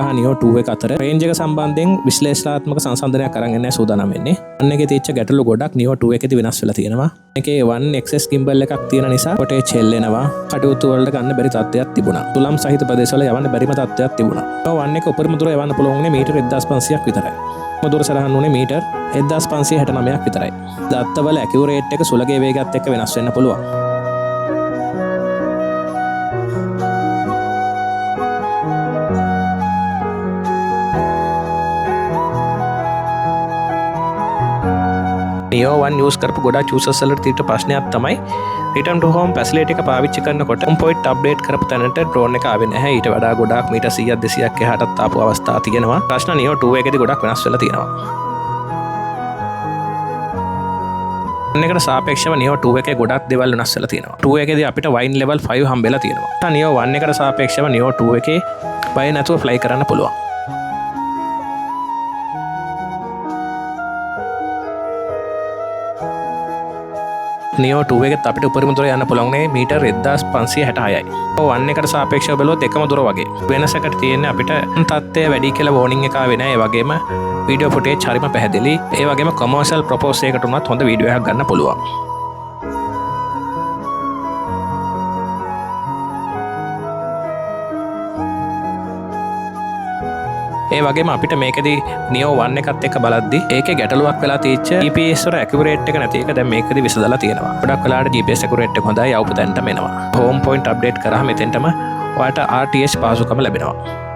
හා නියෝ 2 එක අතර රේන්ජ් එක සම්බන්ධයෙන් විශ්ලේෂණාත්මක සංසන්දනයක් අරන් එන්න සූදානම් වෙන්නේ. අන්න එකේ තියෙච්ච ගැටලු ගොඩක් නියෝ 2 එකේදී වෙනස් වෙලා තියෙනවා. එකේ 1xs gimbal එකක් තියෙන නිසා ෆොටේජ් හෙල්ලෙනවා. කටයුතු වලට ගන්න බැරි තත්ත්වයක් තිබුණා. තුලම් සහිත ප්‍රදේශවල යවන්න බැරිම තත්ත්වයක් තිබුණා. නියෝ 1 එක උපරිම දුර යවන්න පුළුවන් වුණේ මීටර් 1500ක් විතරයි. දුර සරහන් වුණේ මීටර් 1569ක් විතරයි. දත්තවල ඇකියුරේට් එක සුළගේ වේගයත් එක්ක වෙනස් වෙන්න පුළුවන්. නියෝ 1 යූස් කරපු ගොඩක් යූසර්ස් වලට තියෙන ප්‍රශ්නයක් තමයි return to home facility එක පාවිච්චි කරනකොට home point update කරපු තැනට drone එක ආවේ නැහැ. ඊට වඩා ගොඩාක් මීටර් 100ක් 200ක් එහාටත් ආපු අවස්ථා තියෙනවා. ප්‍රශ්න නියෝ 2 එකේදී ගොඩක් වෙනස් වෙලා තියෙනවා. එකට සාපේක්ෂව නියෝ 2 එකේ ගොඩක් දේවල් වෙනස් වෙලා තියෙනවා. 2 එකේදී අපිට wine level 5 හම්බෙලා තියෙනවා. නියෝ 1 එකට සාපේක්ෂව නියෝ 2 එකේ බය නැතුව fly කරන්න පුළුවන්. නියෝ 2 එකත් අපිට උපරිම දුර යන්න පුළුවන් නේ මීටර් 1566යි. 1 එකට සාපේක්ෂව බැලුවොත් එකම දුර වගේ. වෙනසකට තියෙන්නේ අපිට තත්ත්වය වැඩි කියලා warning එක ආවේ නැහැ. ඒ වගේම වීඩියෝ ෆුටේජ් හරිම පැහැදිලි. ඒ වගේම කොමර්ෂල් ප්‍රොපෝස් එකකට උනත් හොඳ වීඩියෝ එකක් ගන්න පුළුවන්. ඒ වගේම අපිට මේකදී නියෝ 1 එකත් එක්ක බලද්දි ඒකේ ගැටලුවක් වෙලා තියෙච්ච GPS වල ඇකියුරේට් එක නැති එක දැන් මේකදී විසඳලා තියෙනවා. ගොඩක් වෙලාවට GPS ඇකියුරේට් එක හොඳයි, අවුපතෙන්ටම එනවා. හෝම් පොයින්ට් අප්ඩේට් කරාම එතෙන්ටම ඔයාලට RTS පාසුකම ලැබෙනවා.